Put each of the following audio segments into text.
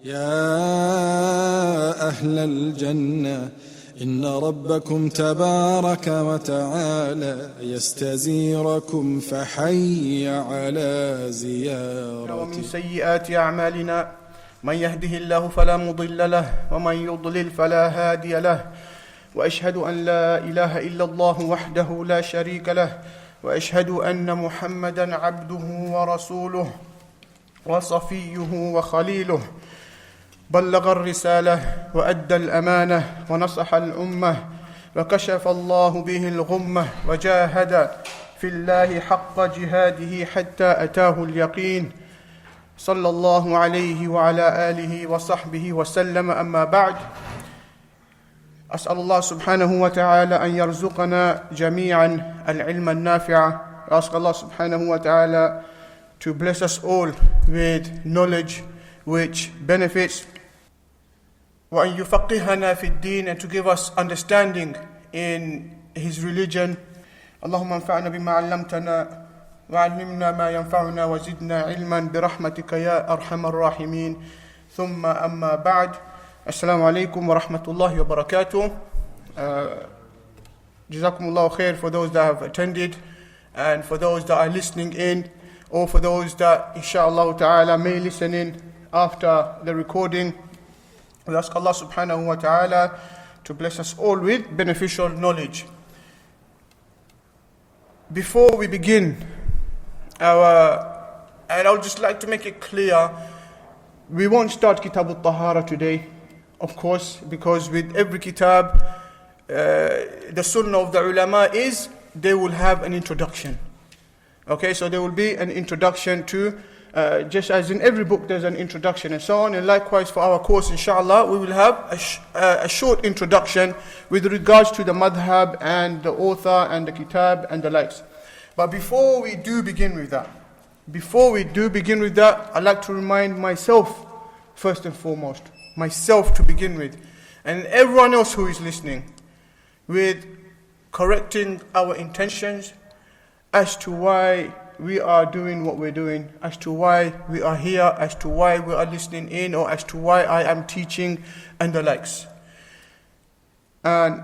يا أهل الجنة إن ربكم تبارك وتعالى يستزيركم فحي على زيارته. ومن سيئات أعمالنا من يهده الله فلا مضل له ومن يضلل فلا هادي له وأشهد أن لا إله إلا الله وحده لا شريك له وأشهد أن محمدا عبده ورسوله وصفيه وخليله بلغ الرسالة وأدى الأمانة ونصح الأمة وكشف الله به الغمة وجاهد في الله حق جهاده حتى أتاه اليقين صلى الله عليه وعلى آله وصحبه وسلم. أما بعد، أسأل الله سبحانه وتعالى أن يرزقنا جميعا العلم النافع. I ask Allah subhanahu wa ta'ala to bless us all with knowledge which benefits, وأن يفقهنا في الدين, and to give us understanding in His religion. اللهم انفعنا بما علمتنا وعلمنا ما ينفعنا وزدنا علما برحمتك يا أرحم الراحمين. ثم أما بعد. Assalamu alaikum wa rahmatullahi wa barakatuh. Jazakumullahu khair for those that have attended, and for those that are listening in, or for those that inshallah ta'ala may listen in after the recording. We ask Allah subhanahu wa ta'ala to bless us all with beneficial knowledge. Before we begin and I would just like to make it clear, we won't start Kitab al-Tahara today, of course, because with every kitab, the sunnah of the ulama is they will have an introduction. Okay, so there will be an introduction to, just as in every book there's an introduction and so on, and likewise for our course inshallah we will have a short introduction with regards to the madhhab and the author and the kitab and the likes. But before we do begin with that, I'd like to remind myself first and foremost, myself to begin with, and everyone else who is listening, with correcting our intentions as to why we are doing what we're doing, as to why we are here, as to why we are listening in, or as to why I am teaching and the likes. And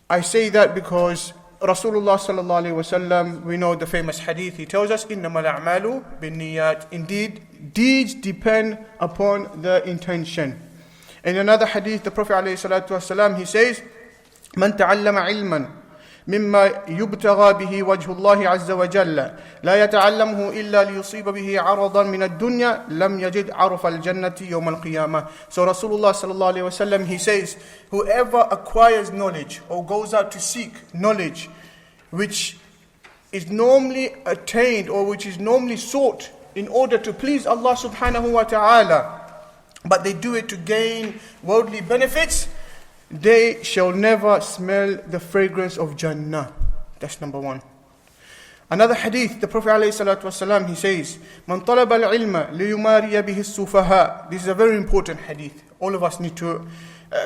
I say that because Rasulullah sallallahu alaihi wasallam, we know the famous hadith, he tells us, إِنَّمَا الْأَعْمَالُ بِالنِّيَّاتِ. Indeed, deeds depend upon the intention. In another hadith, the Prophet alayhi salatu wasallam, he says, مَنْ تَعَلَّمَ عِلْمًا مما يبتغى به وجه الله عز وجل لا يتعلمه إلا ليصيب به عرضا من الدنيا لم يجد عرف الجنة يوم القيامة. So Rasulullah sallallahu alaihi wasallam, he says, whoever acquires knowledge or goes out to seek knowledge which is normally attained or which is normally sought in order to please Allah subhanahu wa ta'ala, but they do it to gain worldly benefits, they shall never smell the fragrance of Jannah. That's number one. Another hadith, the Prophet ﷺ, he says, "Man talaba al-ilma liyumariya bihi as-sufaha." This is a very important hadith. All of us need to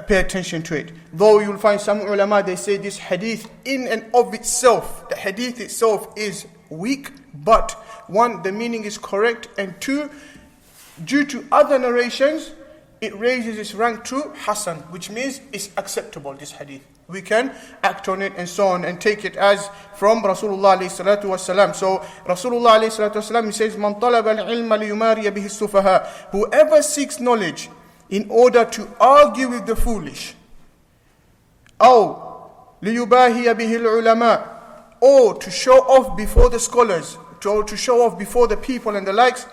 pay attention to it. Though you'll find some ulama, they say this hadith in and of itself, the hadith itself is weak, but one, the meaning is correct, and two, due to other narrations, it raises its rank to Hasan, which means it's acceptable, this hadith. We can act on it and so on and take it as from Rasulullah alayhi salatu wasalam. So Rasulullah alayhi salatu wasalam, he says, "Man talaba al-ilma liyumariya bihi as-sufaha." Whoever seeks knowledge in order to argue with the foolish, أو ليباهي به العلماء, or to show off before the scholars, or to show off before the people and the likes,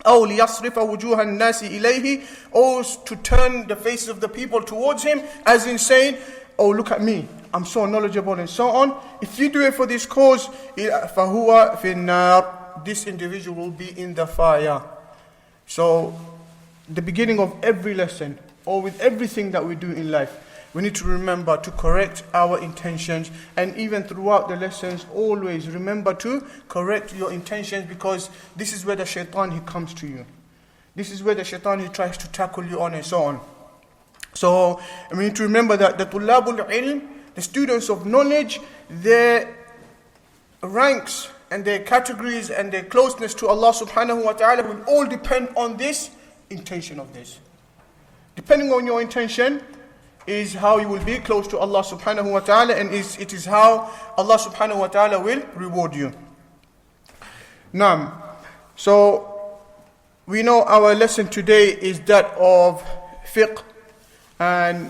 أو ليصرف وجوه الناس إليه, or to turn the faces of the people towards him, as in saying, oh, look at me, I'm so knowledgeable and so on. If you do it for this cause, فهو في النار, this individual will be in the fire. So the beginning of every lesson, or with everything that we do in life, we need to remember to correct our intentions, and even throughout the lessons, always remember to correct your intentions, because this is where the shaitan, he comes to you. This is where the shaitan, he tries to tackle you on and so on. So we need to remember that the tullabul ilm, the students of knowledge, their ranks and their categories and their closeness to Allah subhanahu wa ta'ala will all depend on this intention of this. Depending on your intention is how you will be close to Allah subhanahu wa ta'ala, and it is how Allah subhanahu wa ta'ala will reward you. Now, so we know our lesson today is that of fiqh, and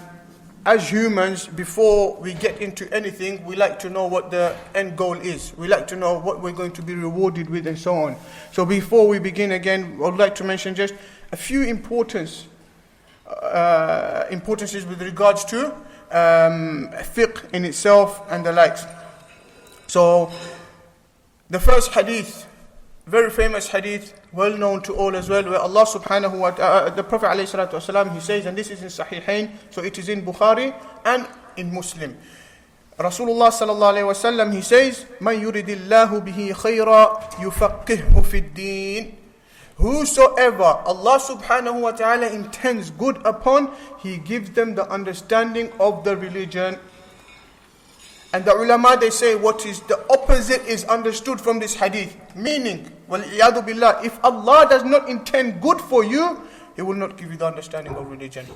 as humans, before we get into anything, we like to know what the end goal is. We like to know what we're going to be rewarded with and so on. So before we begin again, I would like to mention just a few importances with regards to fiqh in itself and the likes. So the first hadith, very famous hadith, well known to all as well, where Allah subhanahu wa ta'ala, the Prophet alayhi salatu wasalam, he says, and this is in Sahihain, so it is in Bukhari and in Muslim. Rasulullah sallallahu alayhi wasallam, he says, "Man yuridillahu bihi khayra yufaqqihhu fid din." Whosoever Allah subhanahu wa ta'ala intends good upon, He gives them the understanding of the religion. And the ulama, they say what is the opposite is understood from this hadith. Meaning, وَالْعِيَاذُ بِاللَّهِ, if Allah does not intend good for you, He will not give you the understanding of religion.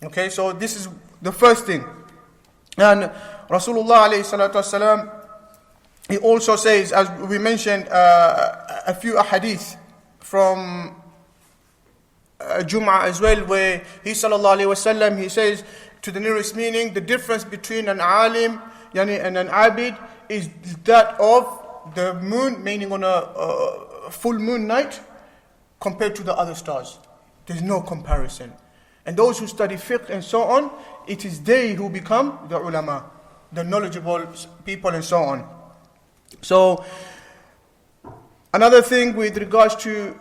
Okay, so this is the first thing. And Rasulullah alayhi salatu wasalam, he also says, as we mentioned a few ahadith from Jum'ah as well, where he sallallahu alayhi wasallam, he says, to the nearest meaning, the difference between an alim and an abid is that of the moon, meaning on a full moon night, compared to the other stars. There's no comparison. And those who study fiqh and so on, it is they who become the ulama, the knowledgeable people and so on. So, another thing with regards to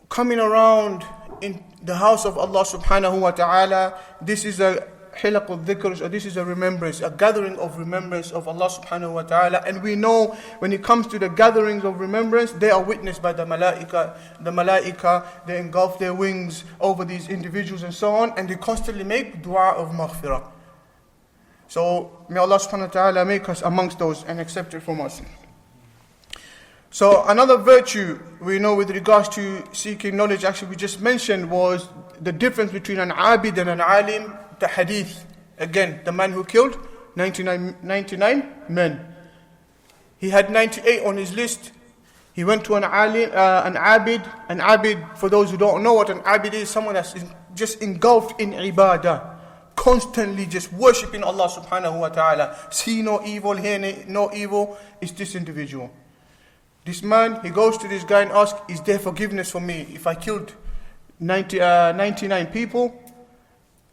coming around in the house of Allah subhanahu wa ta'ala, this is a hilaq al-dhikr, or this is a remembrance, a gathering of remembrance of Allah subhanahu wa ta'ala. And we know when it comes to the gatherings of remembrance, they are witnessed by the malaika. The malaika, they engulf their wings over these individuals and so on, and they constantly make dua of maghfirah. So may Allah subhanahu wa ta'ala make us amongst those and accept it from us. So another virtue we know with regards to seeking knowledge, actually we just mentioned, was the difference between an abid and an alim. The hadith, again, the man who killed 99 men. He had 98 on his list. He went to an alim, an abid. An abid, for those who don't know what an abid is, someone that's just engulfed in ibadah, constantly just worshipping Allah subhanahu wa ta'ala. See no evil, hear no evil. It's this individual. This man, he goes to this guy and asks, is there forgiveness for me if I killed 99 people?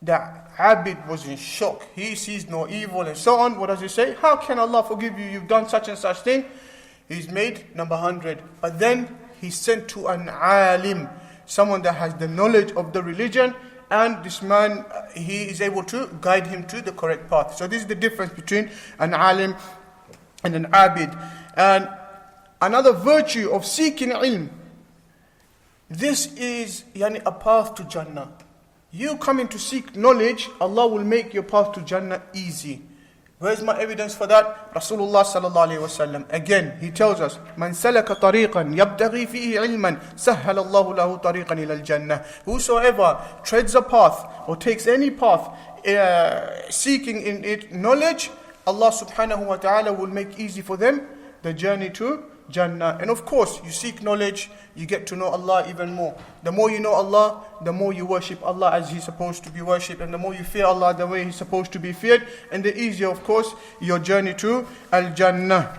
The abid was in shock. He sees no evil and so on. What does he say? How can Allah forgive you? You've done such and such thing. He's made number 100. But then he's sent to an alim, someone that has the knowledge of the religion, and this man, he is able to guide him to the correct path. So this is the difference between an alim and an abid. And another virtue of seeking ilm, this is a path to Jannah. You coming to seek knowledge, Allah will make your path to Jannah easy. Where's my evidence for that? Rasulullah sallallahu alayhi wasallam. Again, he tells us, "Man salaka tariqan yabtaghi fihi ilman, sahhala Allahu lahu tariqan ila al-jannah." Whosoever treads a path or takes any path, seeking in it knowledge, Allah subhanahu wa ta'ala will make easy for them the journey to Jannah. And of course, you seek knowledge, you get to know Allah even more. The more you know Allah, the more you worship Allah as He's supposed to be worshipped, and the more you fear Allah the way He's supposed to be feared, and the easier, of course, your journey to Al-Jannah.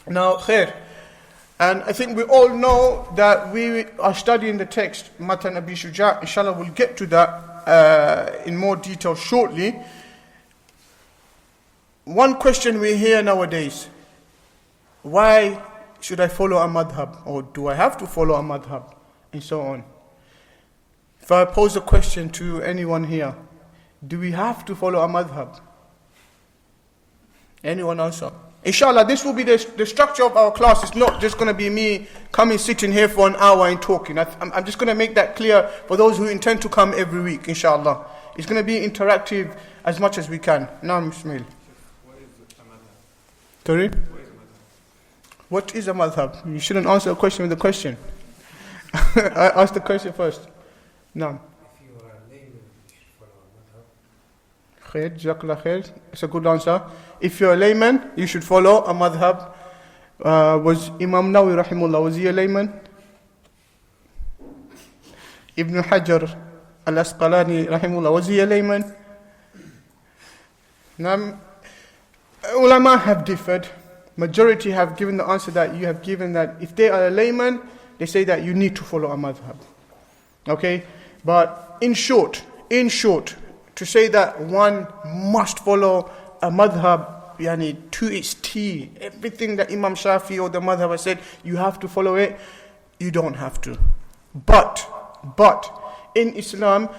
Now, khair. And I think we all know that we are studying the text, Matn Abī Shujā. Inshallah, we'll get to that in more detail shortly. One question we hear nowadays: why should I follow a madhhab? Or do I have to follow a madhhab? And so on. If I pose a question to anyone here, do we have to follow a madhhab? Anyone answer? Inshallah, this will be the structure of our class. It's not just going to be me coming, sitting here for an hour and talking. I'm just going to make that clear for those who intend to come every week, inshallah. It's going to be interactive as much as we can. Now, Ismail. What is a madhhab? Sorry? What is a madhhab? You shouldn't answer a question with a question. I asked the question first. No. If you are a layman, you should follow a madhhab. Khair, jazakallah khair. It's a good answer. If you're a layman, you should follow a madhhab. Was Imam Nawawi rahimahullah, was he a layman? Ibn Hajar al-Asqalani rahimahullah, was he a layman? Now, ulama have differed. Majority have given the answer that you have given, that if they are a layman, they say that you need to follow a madhhab. Okay? But in short, to say that one must follow a madhhab, to its T, everything that Imam Shafi'ī or the madhhab has said, you have to follow it, you don't have to. But, in Islam,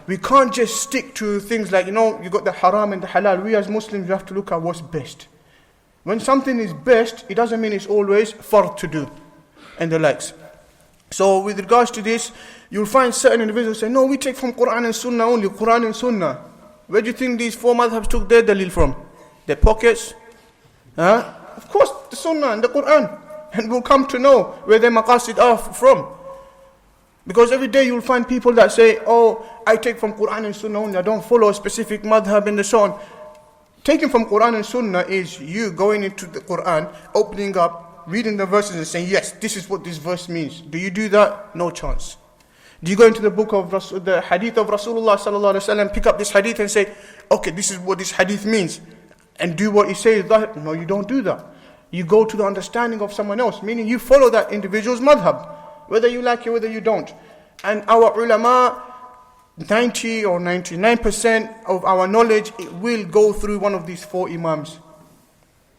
we can't just stick to things like, you got the haram and the halal. We as Muslims, we have to look at what's best. When something is best, it doesn't mean it's always fard to do, and the likes. So with regards to this, you'll find certain individuals say, no, we take from Quran and Sunnah only, Quran and Sunnah. Where do you think these four madhabs took their dalil from? Their pockets? Of course, the Sunnah and the Quran. And we'll come to know where their maqasid are from. Because every day you'll find people that say, oh, I take from Quran and Sunnah only, I don't follow a specific madhab and so on. Taking from Quran and Sunnah is you going into the Quran, opening up, reading the verses and saying, yes, this is what this verse means. Do you do that? No chance. Do you go into the book of the hadith of Rasulullah sallallahu alaihi wasallam, pick up this hadith and say, okay, this is what this hadith means, and do what he says? No, you don't do that. You go to the understanding of someone else, meaning you follow that individual's madhab, whether you like it, whether you don't. And our ulama, 90 or 99% of our knowledge, it will go through one of these four imams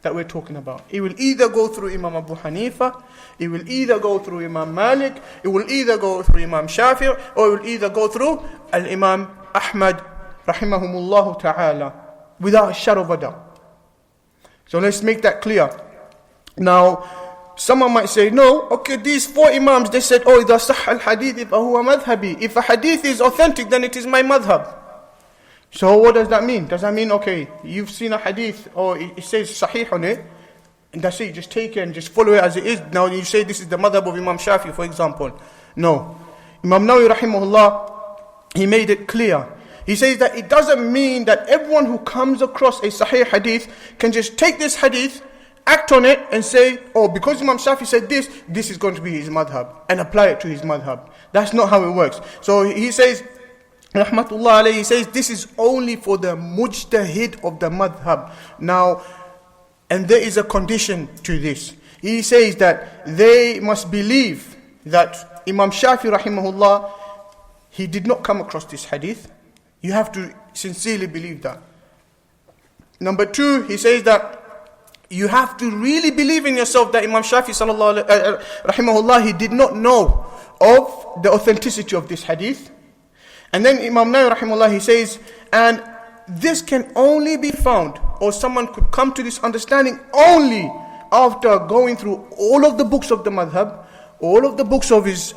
that we're talking about. It will either go through Imam Abu Hanifa, it will either go through Imam Malik, it will either go through Imam Shafi'ī, or it will either go through Al-Imam Ahmad rahimahumullah ta'ala, without a shadow of a doubt. So let's make that clear. Now, someone might say, no, okay, these four imams, they said, oh, إِذَا صَحَّ الْحَدِيثِ فَهُوَ مَذْهَبِي. If a hadith is authentic, then it is my madhab. So what does that mean? Does that mean, okay, you've seen a hadith, or it says sahih on it, and that's it, just take it and just follow it as it is. Now you say this is the madhab of Imam Shafi'ī, for example. No. Imam Nawawi rahimahullah, he made it clear. He says that it doesn't mean that everyone who comes across a sahih hadith can just take this hadith, act on it and say, oh, because Imam Shafi'ī said this is going to be his madhab, and apply it to his madhab. That's not how it works. So he says, rahmatullah alayhi, he says this is only for the mujtahid of the madhab. Now, and there is a condition to this. He says that they must believe that Imam Shafi'ī rahimahullah, he did not come across this hadith. You have to sincerely believe that. Number two, he says that you have to really believe in yourself that Imam Shafi'ī rahimahullah, he did not know of the authenticity of this hadith. And then Imam Nawawi rahimahullah, he says, and this can only be found, or someone could come to this understanding only after going through all of the books of the madhab, all of the books of his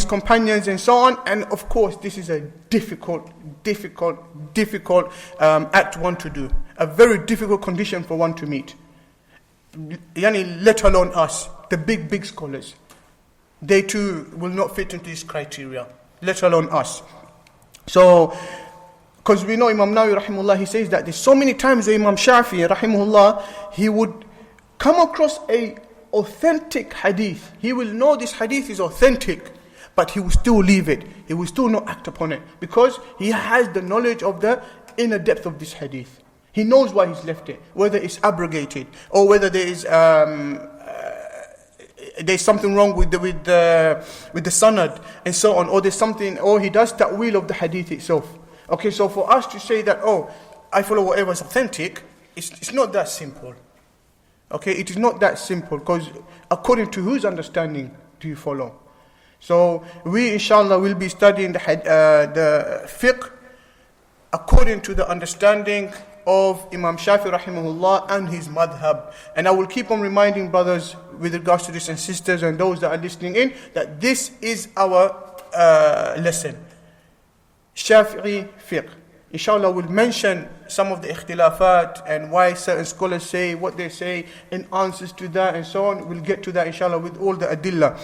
companions and so on. And of course, this is a difficult act one to do, a very difficult condition for one to meet. Let alone us, the big scholars. They too will not fit into this criteria, let alone us. So, because we know Imam Nawawi rahimahullah, he says that there's so many times where Imam Shafi'ī rahimahullah, he would come across a authentic hadith. He will know this hadith is authentic, but he will still leave it. He will still not act upon it, because he has the knowledge of the inner depth of this hadith. He knows why he's left it, whether it's abrogated, or whether there is there's something wrong with the sanad and so on, or there's something, or he does ta'wil of the hadith itself. Okay, so for us to say that, oh, I follow whatever is authentic, it's not that simple. Okay, it is not that simple, because according to whose understanding do you follow? So we inshallah will be studying the fiqh according to the understanding of Imam Shafi'ī rahimahullah and his madhab. And I will keep on reminding brothers with regards to this, and sisters and those that are listening in, that this is our lesson. Shafi'i fiqh. Inshallah we'll mention some of the ikhtilafat and why certain scholars say what they say in answers to that and so on. We'll get to that inshallah with all the adillah.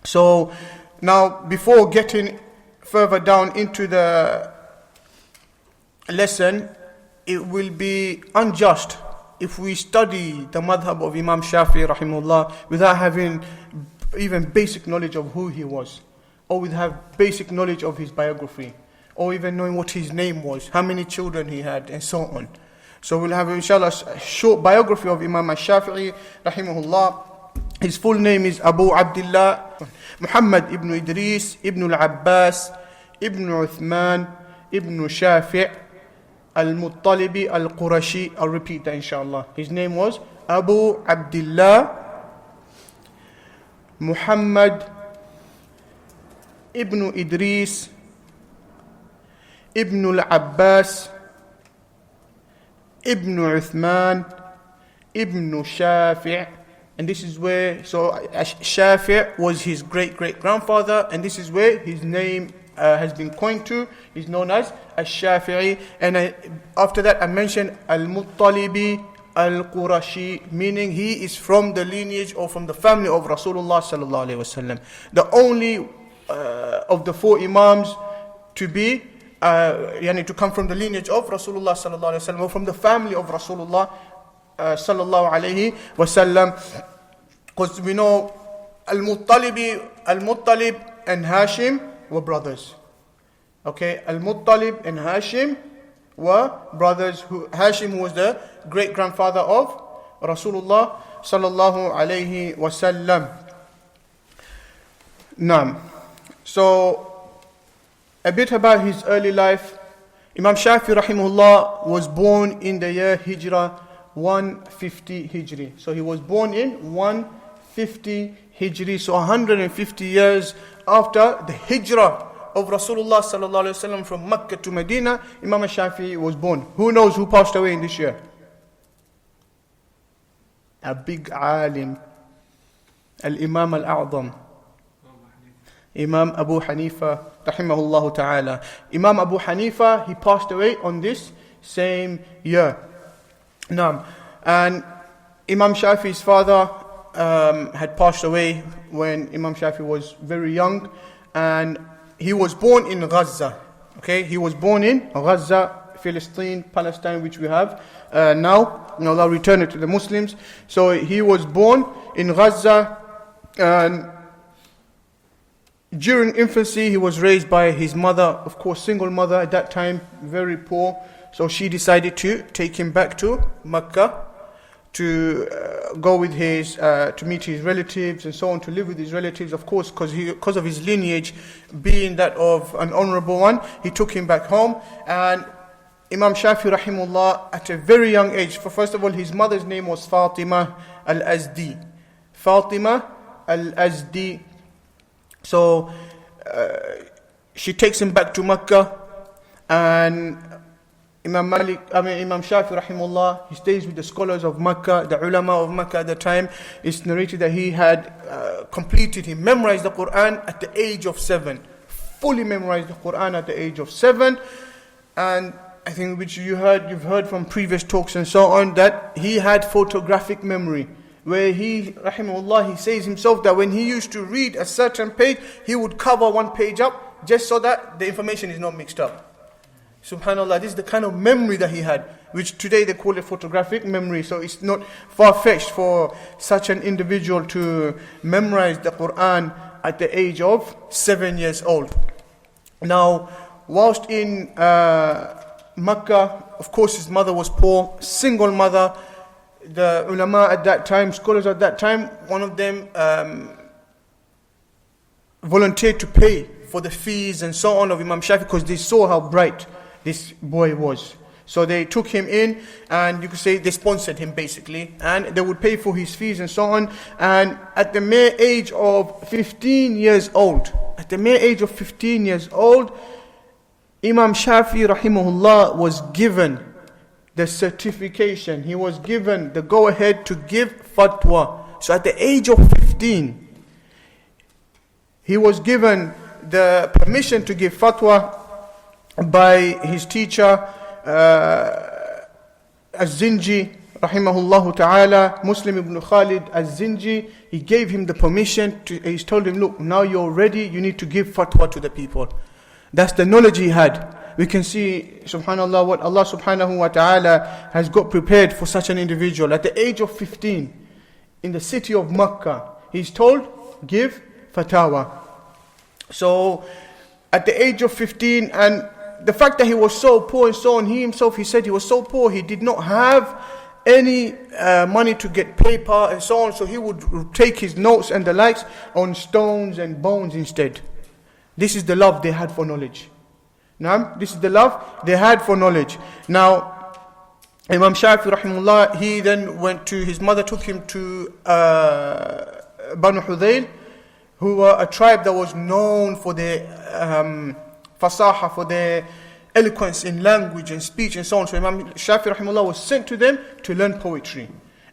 So Now, before getting further down into the lesson, it will be unjust if we study the madhhab of Imam Shafi'i rahimahullah without having even basic knowledge of who he was, or with have basic knowledge of his biography, or even knowing what his name was, how many children he had, and so on. So we'll have, inshallah, a short biography of Imam Shafi'i rahimahullah. His full name is Abu Abdullah Muhammad ibn Idris ibn al-Abbas ibn Uthman ibn Shafi' al-Muttalibi al-Qurashi. I'll repeat that, inshallah. His name was Abu Abdullah Muhammad ibn Idris ibn al-Abbas ibn Uthman ibn Shafi'. And this is where, so Shafi' was his great-great-grandfather, and this is where his name has been coined to. He's known as Shafi'i. And after that I mentioned Al-Muttalibi Al-Qurashi, meaning he is from the lineage or from the family of Rasulullah sallallahu alaihi wasallam. The only of the four Imams to be, to come from the lineage of Rasulullah sallallahu alaihi wasallam, or from the family of Rasulullah sallallahu alayhi wasallam. Because we know Al-Muttalib and Hashim were brothers. Okay, Al-Muttalib and Hashim were brothers. Hashim was the great grandfather of Rasulullah sallallahu alayhi wasallam. Naam. So a bit about his early life. Imam Shafi rahimahullah was born in the year Hijrah 150 Hijri. So he was born in 150 Hijri. So 150 years after the Hijrah of Rasulullah sallallahu alaihi wasallam from Mecca to Medina, Imam Shafi'i was born. Who knows who passed away in this year? A big alim, Al-Imam Al-A'zam, Imam Abu Hanifa rahimahullah ta'ala. Imam Abu Hanifa, he passed away on this same year. Naam. And Imam Shafi's father had passed away when Imam Shafi was very young, and he was born in Gaza. Okay, he was born in Gaza, Palestine, which we have now. Allah return it to the Muslims. So he was born in Gaza, and during infancy he was raised by his mother, of course single mother at that time, very poor. So she decided to take him back to Mecca to go with his, to meet his relatives and so on, to live with his relatives, of course, because of his lineage being that of an honorable one. He took him back home, and Imam Shafi rahimullah, at a very young age, first of all, his mother's name was Fatima al-Azdi. Fatima al-Azdi. So she takes him back to Mecca, and Imam Shafi rahimullah, he stays with the scholars of Mecca, the ulama of Mecca at the time. It's narrated that he had he memorized the Quran at the age of 7. Fully memorized the Quran at the age of 7. And I think which you've heard from previous talks and so on, that he had photographic memory, where he, rahimahullah, he says himself that when he used to read a certain page, he would cover one page up just so that the information is not mixed up. Subhanallah, this is the kind of memory that he had, which today they call it photographic memory. So it's not far-fetched for such an individual to memorize the Quran at the age of 7 years old. Now, whilst in Mecca, of course his mother was poor, single mother. The ulama at that time, scholars at that time, one of them volunteered to pay for the fees and so on of Imam Shafi, because they saw how bright this boy was. So they took him in, and you could say they sponsored him basically, and they would pay for his fees and so on. And at the mere age of 15 years old, Imam Shafi rahimahullah was given the certification. He was given the go-ahead to give fatwa. So at the age of 15, he was given the permission to give fatwa by his teacher, Az-Zinji, rahimahullah ta'ala, Muslim ibn Khalid al-Zinji, he gave him the permission, he's told him, look, now you're ready, you need to give fatwa to the people. That's the knowledge he had. We can see, subhanallah, what Allah subhanahu wa ta'ala has got prepared for such an individual. At the age of 15, in the city of Makkah, he's told, give fatwa. So, at the age of 15, and the fact that he was so poor and so on, he said he was so poor, he did not have any money to get paper and so on, so he would take his notes and the likes on stones and bones instead. This is the love they had for knowledge. Now, this is the love they had for knowledge. Now, Imam Shafi'ī rahimahullah, he then went to, his mother took him to Banu Hudayl, who were a tribe that was known for their fasaha, for their eloquence in language and speech and so on. So Imam Shafi'ī rahimahullah was sent to them to learn poetry.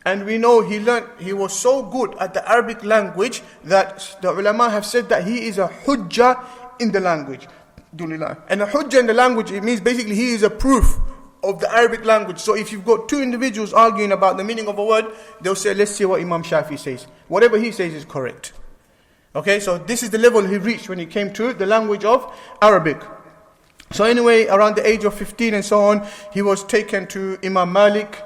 And we know he was so good at the Arabic language that the ulama have said that he is a hujjah in the language. And a hujjah in the language, it means basically he is a proof of the Arabic language. So if you've got two individuals arguing about the meaning of a word, they'll say, let's see what Imam Shafi'ī says. Whatever he says is correct. Okay, so this is the level he reached when he came to the language of Arabic. So anyway, around the age of 15 and so on, he was taken to Imam Malik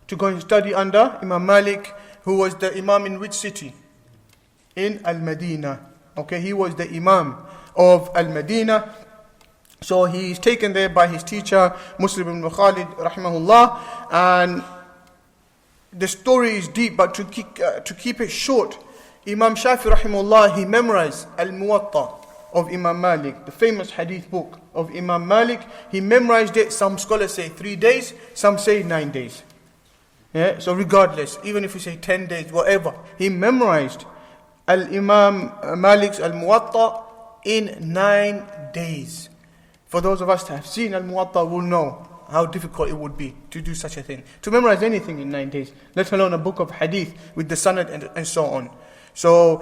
to go and study under Imam Malik, who was the Imam in which city? In Al-Madinah. Okay, he was the Imam of Al-Madinah. So he's taken there by his teacher, Muslim ibn Khalid rahimahullah. And the story is deep, but to keep it short, Imam Shafi'ī rahimahullah, he memorized Al-Muwatta of Imam Malik, the famous hadith book of Imam Malik. He memorized it, some scholars say 3 days, some say 9 days. Yeah, so regardless, even if we say 10 days, whatever, he memorized Al-Imam Malik's Al-Muwatta in 9 days. For those of us that have seen Al-Muwatta will know how difficult it would be to do such a thing. To memorize anything in 9 days, let alone a book of hadith with the sanad and so on. So,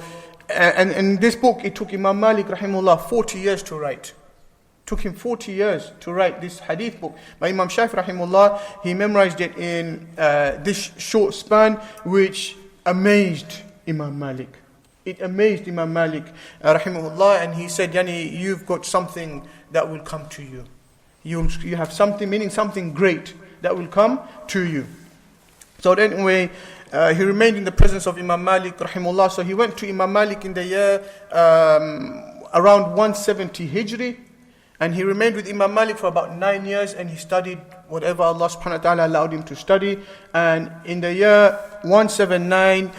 and in this book, it took Imam Malik rahimahullah 40 years to write. Took him 40 years to write this hadith book. But Imam Shafi'ī rahimahullah, he memorized it in this short span, which amazed Imam Malik. It amazed Imam Malik rahimahullah, and he said, Yani, you've got something that will come to you. You have something, meaning something great that will come to you. So anyway, he remained in the presence of Imam Malik rahimahullah. So he went to Imam Malik in the year around 170 Hijri, and he remained with Imam Malik for about 9 years, and he studied whatever Allah subhanahu wa ta'ala allowed him to study. And in the year 179,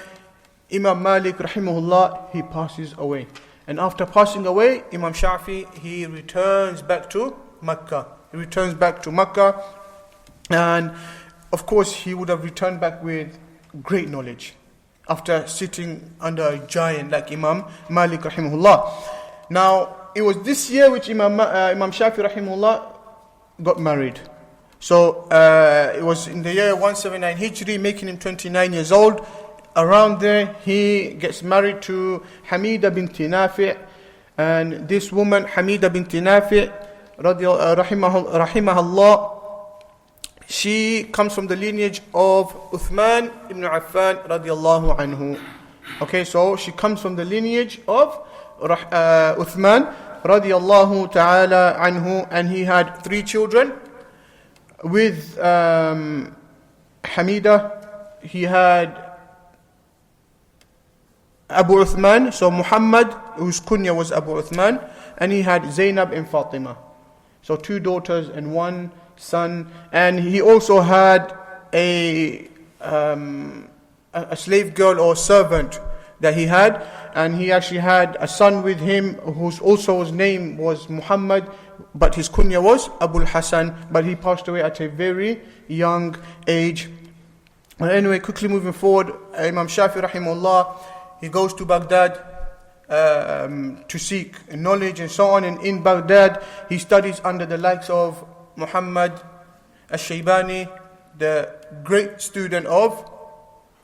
Imam Malik rahimahullah, he passes away. And after passing away, Imam Shafi'ī, he returns back to Makkah. He returns back to Makkah, and of course he would have returned back with great knowledge after sitting under a giant like Imam Malik rahimahullah. Now, it was this year which Imam Shafi'ī rahimahullah got married. So it was in the year 179 Hijri, making him 29 years old. Around there, he gets married to Hamida binti Nafi', and this woman, Hamida binti Nafi', rahimahullah, she comes from the lineage of Uthman ibn Affan radiallahu anhu. Okay, so she comes from the lineage of Uthman radiallahu ta'ala anhu, and he had 3 children. With Hamida, he had Abu Uthman, so Muhammad, whose kunya was Abu Uthman, and he had Zainab and Fatima. So 2 daughters and 1 son. And he also had a slave girl or servant that he had, and he actually had a son with him whose name was Muhammad, but his kunya was Abu Hassan, but he passed away at a very young age. And anyway, quickly moving forward, Imam Shafi'ī rahimahullah, he goes to Baghdad to seek knowledge and so on. And in Baghdad, he studies under the likes of Muhammad al-Shaybani, the great student of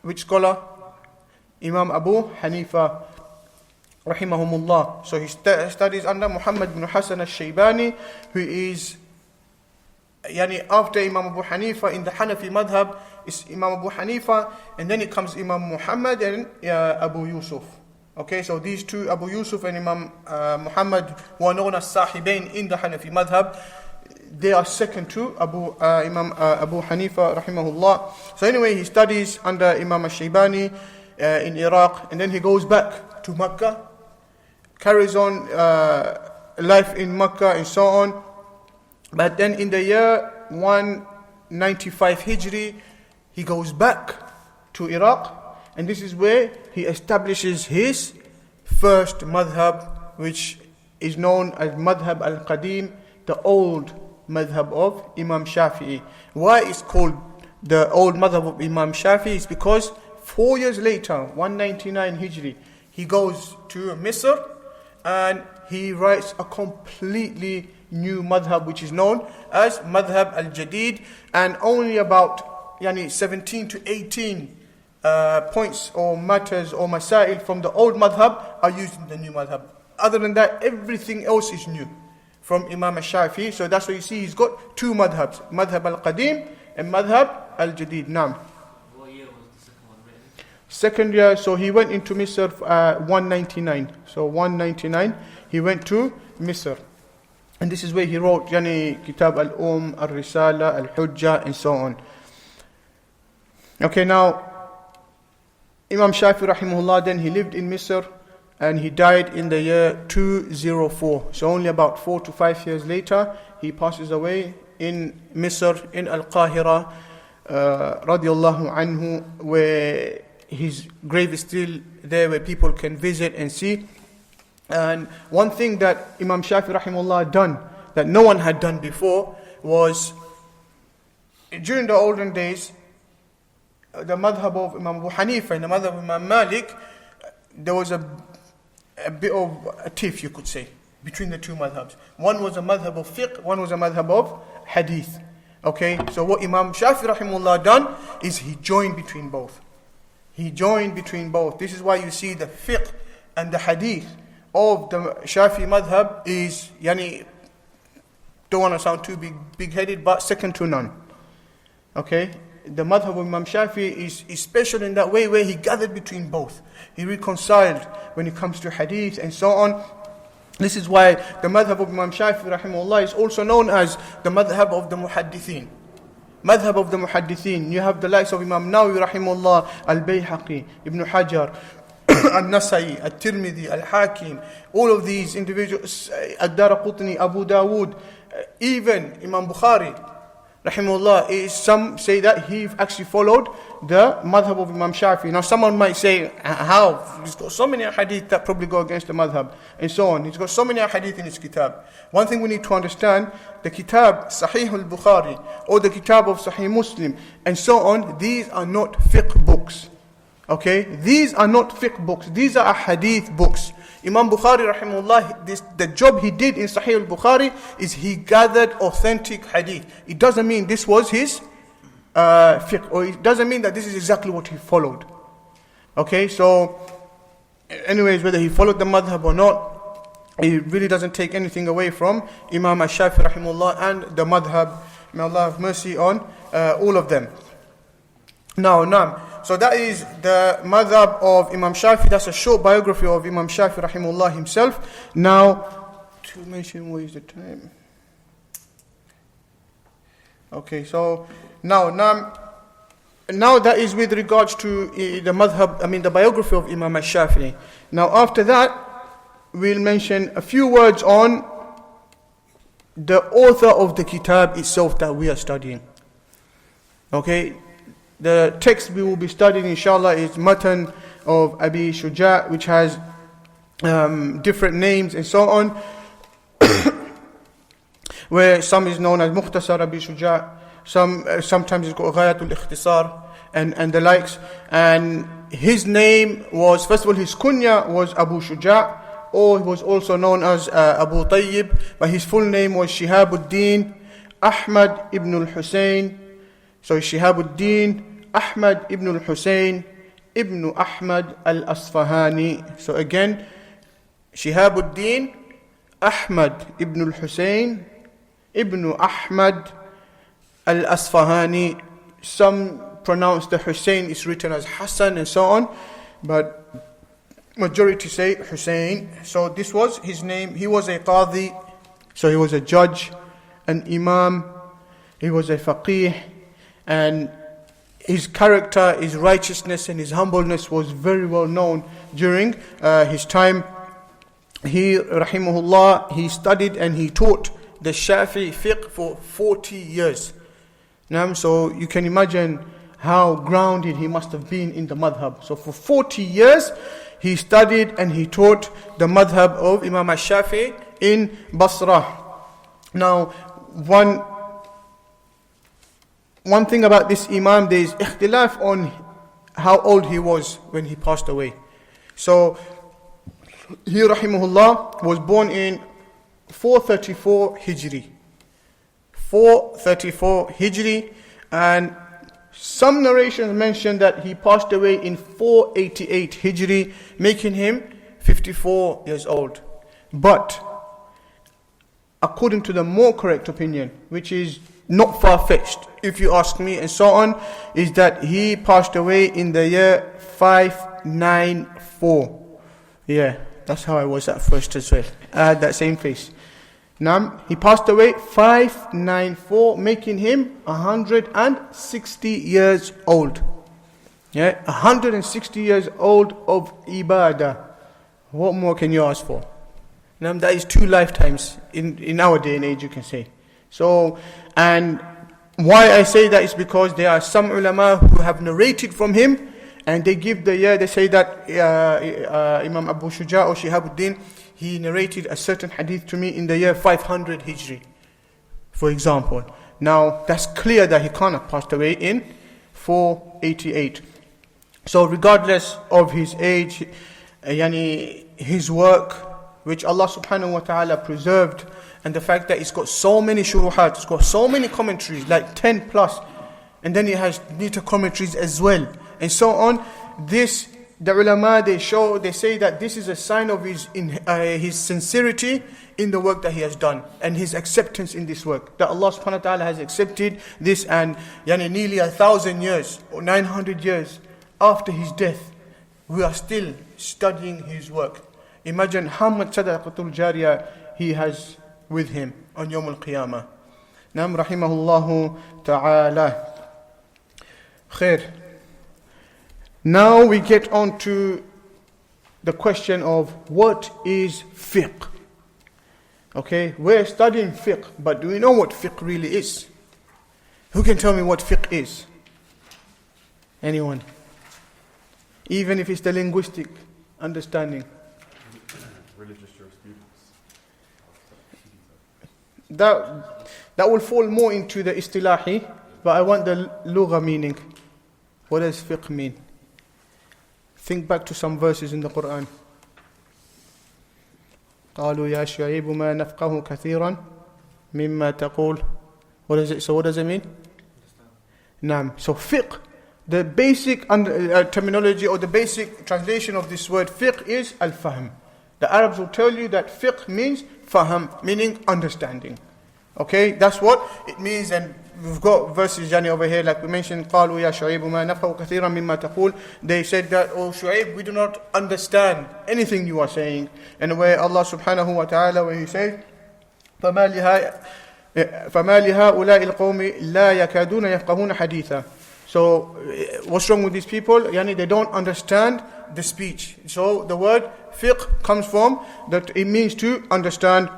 which scholar? Imam Abu Hanifa rahimahumullah. So he studies under Muhammad bin Hassan al-Shaybani, who is after Imam Abu Hanifa in the Hanafi madhab, it's Imam Abu Hanifa, and then it comes Imam Muhammad and Abu Yusuf. Okay, so these two, Abu Yusuf and Imam Muhammad, who are known as Sahibain in the Hanafi madhab, they are second to Imam Abu Hanifa rahimahullah. So anyway, he studies under Imam al-Shaybani in Iraq, and then he goes back to Makkah, carries on life in Makkah and so on. But then in the year 195 Hijri, he goes back to Iraq, and this is where he establishes his first madhab, which is known as Madhhab al-Qadim, the old madhab of Imam Shafi'ī. Why it's called the old madhab of Imam Shafi'ī is because 4 years later, 199 Hijri, he goes to Misr and he writes a completely new madhab, which is known as Madhhab al-Jadid, and only about 17 to 18 points or matters or masail from the old madhab are used in the new madhab. Other than that, everything else is new from Imam al-Shafi'i. So that's why you see he's got two madhabs, Madhhab al-Qadim and Madhhab al-Jadid. Naam. What year was the second one written? Second year, so he went into Misr 199. So 199, he went to Misr. And this is where he wrote Kitab al-Risala, al-Hujja, and so on. Okay, now, Imam Shafi'i rahimahullah, then he lived in Misr, and he died in the year 204. So only about 4 to 5 years later, he passes away in Misr, in Al-Qahira, radiallahu anhu, where his grave is still there, where people can visit and see. And one thing that Imam Shafi'i rahimahullah done, that no one had done before, was during the olden days, the madhab of Imam Abu Hanifa and the madhab of Imam Malik, there was a bit of a tiff, you could say, between the two madhabs. One was a madhab of fiqh, one was a madhab of hadith. Okay, so what Imam Shafi'i rahimahullah done is he joined between both. He joined between both. This is why you see the fiqh and the hadith of the Shafi'i madhab is, don't want to sound too big-headed, but second to none. Okay, the madhab of Imam Shafi'i is special in that way, where he gathered between both. He reconciled when it comes to hadith and so on. This is why the madhab of Imam Shafi'i rahimahullah is also known as the madhab of the muhaddithin. Madhab of the muhaddithin. You have the likes of Imam Nawawi rahimahullah, Al-Bayhaqi, Ibn Hajar, Al-Nasai, Al-Tirmidhi, Al-Hakim, all of these individuals, Ad-Daraqutni, Abu Dawood, even Imam Bukhari rahimahullah, some say that he actually followed the madhab of Imam Shafi'i. Now someone might say, how? He's got so many hadith that probably go against the madhab, and so on. He's got so many hadith in his kitab. One thing we need to understand, the kitab Sahih al-Bukhari, or the kitab of Sahih Muslim, and so on, these are not fiqh books. Okay, these are not fiqh books, these are hadith books. Imam Bukhari rahimahullah, the job he did in Sahih al-Bukhari is he gathered authentic hadith. It doesn't mean this was his fiqh, or it doesn't mean that this is exactly what he followed. Okay, so anyways, whether he followed the madhab or not, it really doesn't take anything away from Imam al-Shafi'i rahimahullah and the madhab. May Allah have mercy on all of them. Now, so that is the madhab of Imam Shafi'i. That's a short biography of Imam Shafi'i rahimahullah himself. Now, to mention what is the time. Okay, so now that is with regards to the madhab, the biography of Imam Shafi'i. Now after that, we'll mention a few words on the author of the kitab itself that we are studying. Okay. The text we will be studying, inshallah, is Matn Abī Shujā, which has different names and so on, where some is known as Mukhtasar Abī Shujā, sometimes it's called Ghayatul Ikhtisar, and the likes. And his name was, first of all, his kunya was Abu Shuja, or he was also known as Abu Tayyib, but his full name was Shihabuddin Ahmad ibn al-Husayn. So Shihabuddin Ahmad ibn al-Husayn ibn Ahmad al-Asfahani. So again, Shihabuddin Ahmad ibn al-Husayn ibn Ahmad al-Asfahani. Some pronounce the Hussein is written as Hassan and so on, but majority say Hussein. So this was his name. He was a qadi, so he was a judge, an imam, he was a faqih, and his character, his righteousness and his humbleness was very well known during his time. He, rahimahullah, he studied and he taught the Shafi'ī fiqh for 40 years. So you can imagine how grounded he must have been in the madhhab. So for 40 years, he studied and he taught the madhhab of Imam al-Shafi'i in Basra. Now, one thing about this Imam, there is ikhtilaf on how old he was when he passed away. So, he, rahimahullah, was born in 434 Hijri. 434 Hijri, and some narrations mention that he passed away in 488 Hijri, making him 54 years old. But, according to the more correct opinion, which is not far-fetched, if you ask me, and so on, is that he passed away in the year 594. Yeah, that's how I was at first as well. I had that same face. Now, he passed away 594, making him 160 years old. Yeah, 160 years old of ibadah. What more can you ask for? Now, that is 2 lifetimes in our day and age, you can say. So, and why I say that is because there are some ulama who have narrated from him, and they give the year, they say that Imam Abu Shuja or Shihabuddin, he narrated a certain hadith to me in the year 500 Hijri, for example. Now, that's clear that he can't have passed away in 488. So, regardless of his age, his work, which Allah subhanahu wa ta'ala preserved, and the fact that it's got so many shuruhat, it's got so many commentaries, like 10 plus, and then it has later commentaries as well, and so on. This, the ulama, they say that this is a sign of his sincerity in the work that he has done, and his acceptance in this work, that Allah subhanahu wa ta'ala has accepted this, and nearly 1,000 years or 900 years after his death, we are still studying his work. Imagine how much sadaqatul jariyah he has with him on Yawm al-Qiyamah. Nam rahimahullahu ta'ala. Khair. Now we get on to the question of what is fiqh. Okay, we're studying fiqh, but do we know what fiqh really is? Who can tell me what fiqh is? Anyone? Even if it's the linguistic understanding. Religious jurisprudence. That will fall more into the istilahi, but I want the lugha meaning. What does fiqh mean? Think back to some verses in the Quran. قالوا يا شعيب ما نفقه كثيرا مما تقول. What is it? So what does it mean? Naam. So fiqh, the basic terminology or the basic translation of this word fiqh is al-fahm. The Arabs will tell you that fiqh means fahm, meaning understanding. Okay, that's what it means, and we've got verses over here, like we mentioned, قالوا يا شعيب ما نفقه كثيرا مما تقول. They said that, oh Shu'aib, we do not understand anything you are saying. And where Allah subhanahu wa ta'ala, where He says, فما لهؤلاء القوم لا يكادون يفقهون حديثا. So, what's wrong with these people? They don't understand the speech. So, the word fiqh comes from that it means to understand.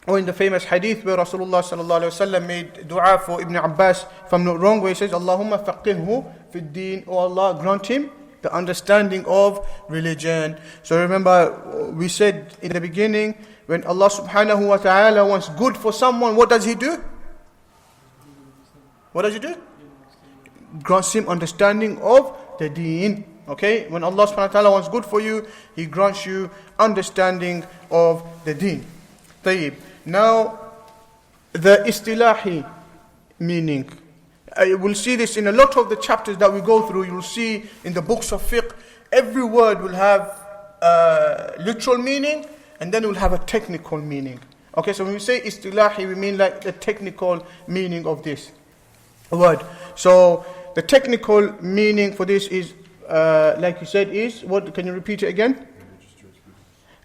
Or in the famous hadith where Rasulullah sallallahu alaihi wasallam made dua for Ibn Abbas, if I'm not wrong, where he says, Allahumma faqihhu fid deen, oh Allah, grant him the understanding of religion. So remember, we said in the beginning, when Allah subhanahu wa ta'ala wants good for someone, what does He do? What does He do? Grants him understanding of the deen. Okay, when Allah subhanahu wa ta'ala wants good for you, He grants you understanding of the deen. Tayyib. Now, the istilahi meaning. We'll see this in a lot of the chapters that we go through. You'll see in the books of fiqh, every word will have a literal meaning, and then it will have a technical meaning. Okay, so when we say istilahi, we mean like the technical meaning of this. word. So the technical meaning for this is, like you said, is what? Can you repeat it again?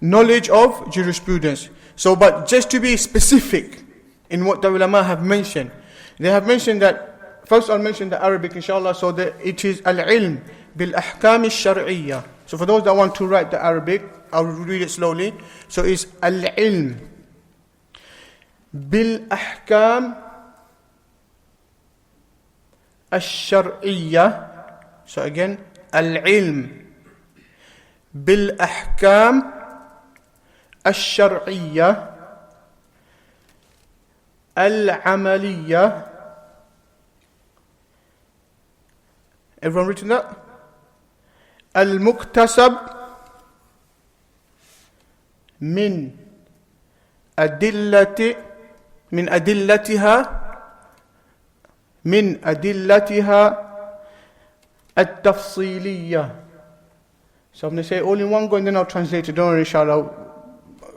Knowledge of jurisprudence. So, but just to be specific in what the ulama have mentioned, they have mentioned that, first I'll mention the Arabic inshallah, so that it is al-ilm bil-ahkam al-shar'iyya. So for those that want to write the Arabic, I'll read it slowly. So it's al-ilm bil-ahkam al-shar'iyya. So again, al-ilm bil-ahkam al-shar'iyya al-amaliyya. Everyone written that? Al-muktasab min adillatiha at-tafsiliyya. So I'm going to say all in one go and then I'll translate it. Don't worry, inshallah.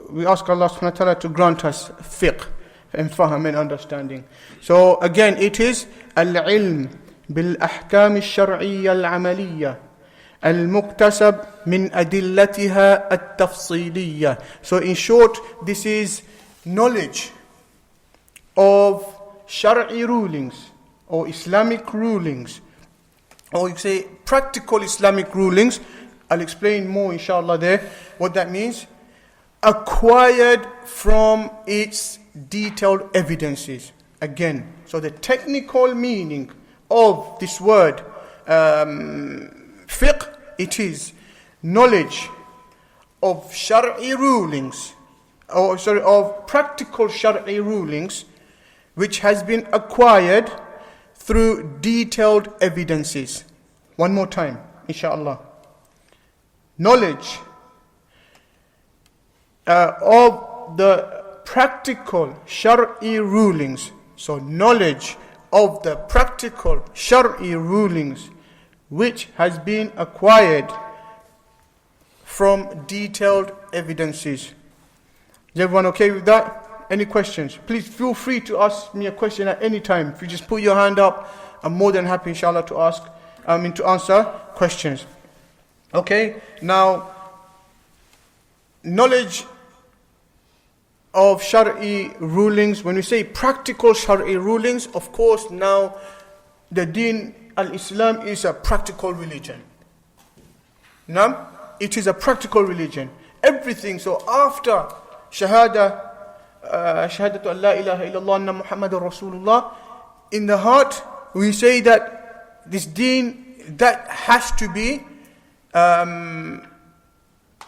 We ask Allah subhanahu wa ta'ala to grant us fiqh and faham and understanding. So again, it is al-ilm bil-ahkam al-shar'iyya al-amaliyya al-muktasab min adillatiha at-tafsiliyya. So in short, this is knowledge of Shar'i rulings or Islamic rulings, or you say practical Islamic rulings. I'll explain more inshallah there what that means. Acquired from its detailed evidences. Again, so the technical meaning of this word fiqh, it is knowledge of Shar'i rulings, of practical Shar'i rulings, which has been acquired through detailed evidences. One more time, inshallah. Knowledge of the practical Shar'i rulings. So knowledge of the practical Shar'i rulings which has been acquired from detailed evidences. Is everyone okay with that? Any questions? Please feel free to ask me a question at any time. If you just put your hand up, I'm more than happy inshallah to answer questions. Okay, now knowledge of Shar'i rulings. When we say practical Shar'i rulings, of course now the Deen al-Islam is a practical religion. Now, it is a practical religion. Everything, so after Shahadatu an la ilaha illallah anna Muhammadur Rasulullah, in the heart we say that this Deen, that has to be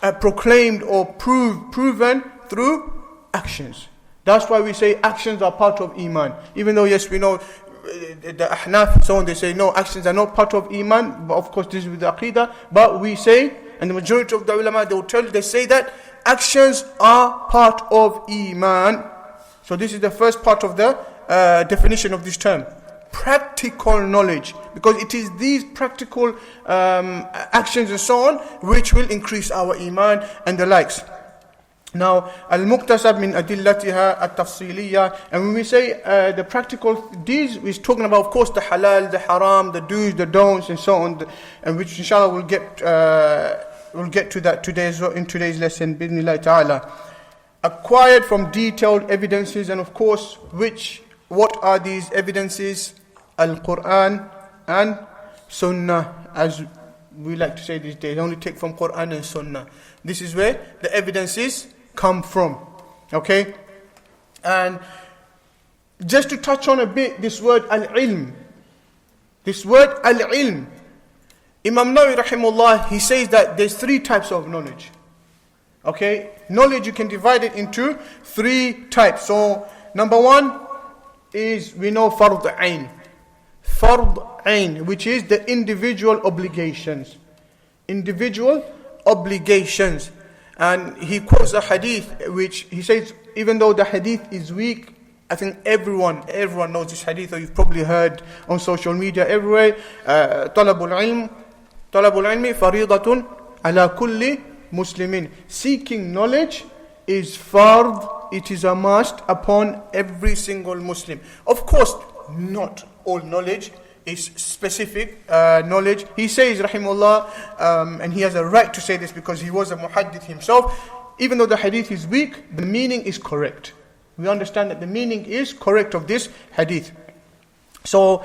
proclaimed or proven through actions. That's why we say actions are part of Iman. Even though, yes, we know the Ahnaf, so on, they say no, actions are not part of Iman, but of course this is with the Aqidah. But we say, and the majority of the ulama, they say that actions are part of Iman. So this is the first part of the definition of this term. Practical knowledge, because it is these practical actions and so on which will increase our Iman and the likes. Now, al-muktasab min adillatiha at-tafsiliyya, and when we say the practical, these we're talking about, of course, the halal, the haram, the do's, the don'ts, and so on, and which inshallah we'll get to that in today's lesson, bi'idhnillahi ta'ala. Acquired from detailed evidences, and of course, what are these evidences? Al-Quran and Sunnah, as we like to say these days, only take from Quran and Sunnah. This is where the evidences come from. Okay? And just to touch on a bit this word al-ilm. This word al-ilm. Imam Nawawi rahimahullah, he says that there's 3 types of knowledge. Okay? Knowledge, you can divide it into 3 types. So, number 1 is, we know fard ayn. Fard ayn, which is the individual obligations. Individual obligations. And he quotes a hadith which he says, even though the hadith is weak, I think everyone knows this hadith, or you've probably heard on social media everywhere. Talabul ilmi faridatun ala kulli muslimin. Seeking knowledge is fard, it is a must upon every single Muslim. Of course, not all knowledge. It's specific knowledge. He says, rahimahullah, and he has a right to say this because he was a muhaddith himself, even though the hadith is weak, the meaning is correct. We understand that the meaning is correct of this hadith. So,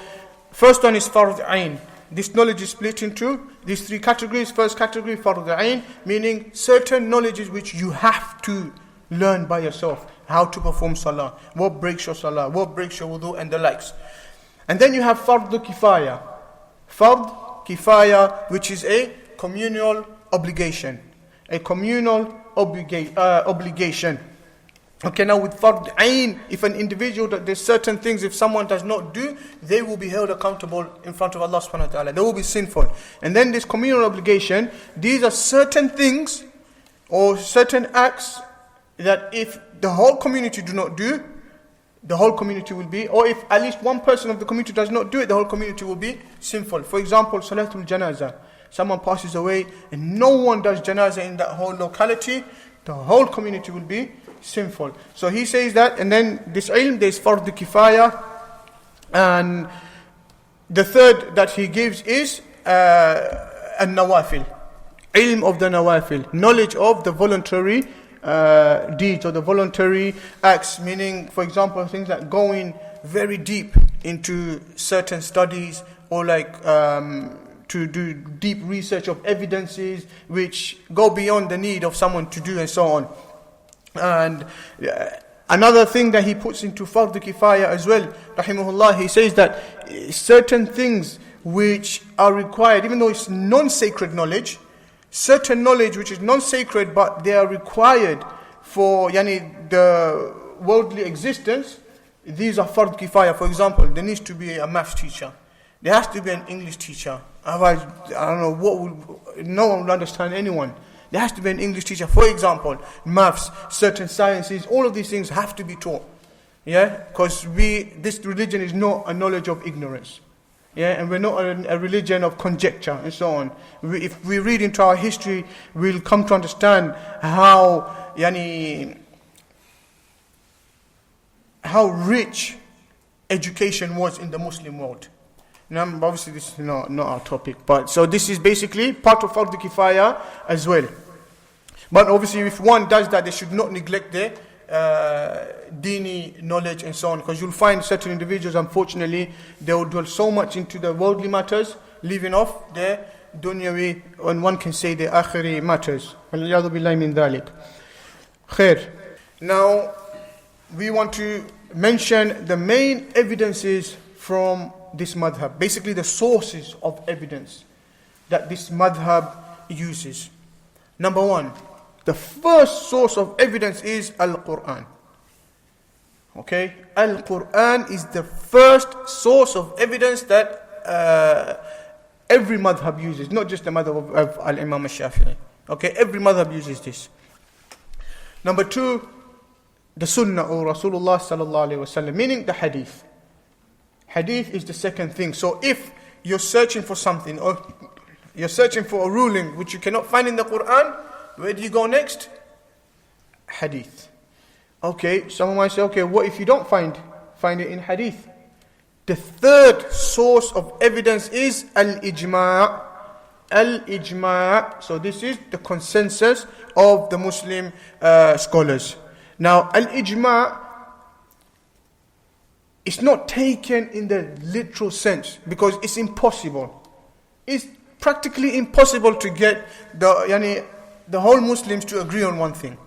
first one is fard ayn. This knowledge is split into these three categories. First category, fard ayn, meaning certain knowledges which you have to learn by yourself. How to perform salah, what breaks your salah, what breaks your wudu, and the likes. And then you have fard kifaya. Fard kifaya, which is a communal obligation. A communal obligation. Okay, now with fard ayn, if an individual, there's certain things, if someone does not do, they will be held accountable in front of Allah subhanahu wa ta'ala. They will be sinful. And then this communal obligation, these are certain things or certain acts that if the whole community do not do, the whole community will be, or if at least one person of the community does not do it, the whole community will be sinful. For example, Salatul Janazah. Someone passes away and no one does janazah in that whole locality, the whole community will be sinful. So he says that, and then this ilm, there's fard kifaya, and the third that he gives is an-nawafil, ilm of the nawafil, knowledge of the voluntary deeds or the voluntary acts, meaning, for example, things like going very deep into certain studies, or like to do deep research of evidences which go beyond the need of someone to do, and so on. And another thing that he puts into fard kifaya as well, rahimahullah, he says that certain things which are required, even though it's non-sacred knowledge, certain knowledge which is non-sacred but they are required for the worldly existence, these are fard kifaya. For example, there needs to be a maths teacher. There has to be an English teacher. Otherwise, I don't know no one will understand anyone. There has to be an English teacher. For example, maths, certain sciences, all of these things have to be taught. Yeah, because this religion is not a knowledge of ignorance. Yeah, and we're not a religion of conjecture and so on. If we read into our history, we'll come to understand how rich education was in the Muslim world. Now, obviously this is not our topic, but so this is basically part of fard kifaya as well. But obviously if one does that, they should not neglect their dini knowledge and so on, because you'll find certain individuals, unfortunately, they will dwell so much into the worldly matters, leaving off their dunyawi, and one can say the akhiri matters. وَالْعِيَاذُ بِاللَّهِ مِنْ ذَلِكَ. Khair. Now, we want to mention the main evidences from this madhhab, basically the sources of evidence that this madhhab uses. Number one, the first source of evidence is Al-Quran. Okay, Al-Quran is the first source of evidence that every madhhab uses, not just the madhhab of Al-Imam al-Shafi'ī. Okay, every madhhab uses this. Number two, the Sunnah or Rasulullah sallallahu alaihi wasallam, meaning the hadith. Hadith is the second thing. So if you're searching for something, or you're searching for a ruling which you cannot find in the Quran, where do you go next? Hadith. Okay, someone might say, okay, what if you don't find it in hadith? The third source of evidence is al-ijma'. Al-ijma'. So this is the consensus of the Muslim scholars. Now, al-ijma', it's not taken in the literal sense, because it's impossible. It's practically impossible to get the whole Muslims to agree on one thing.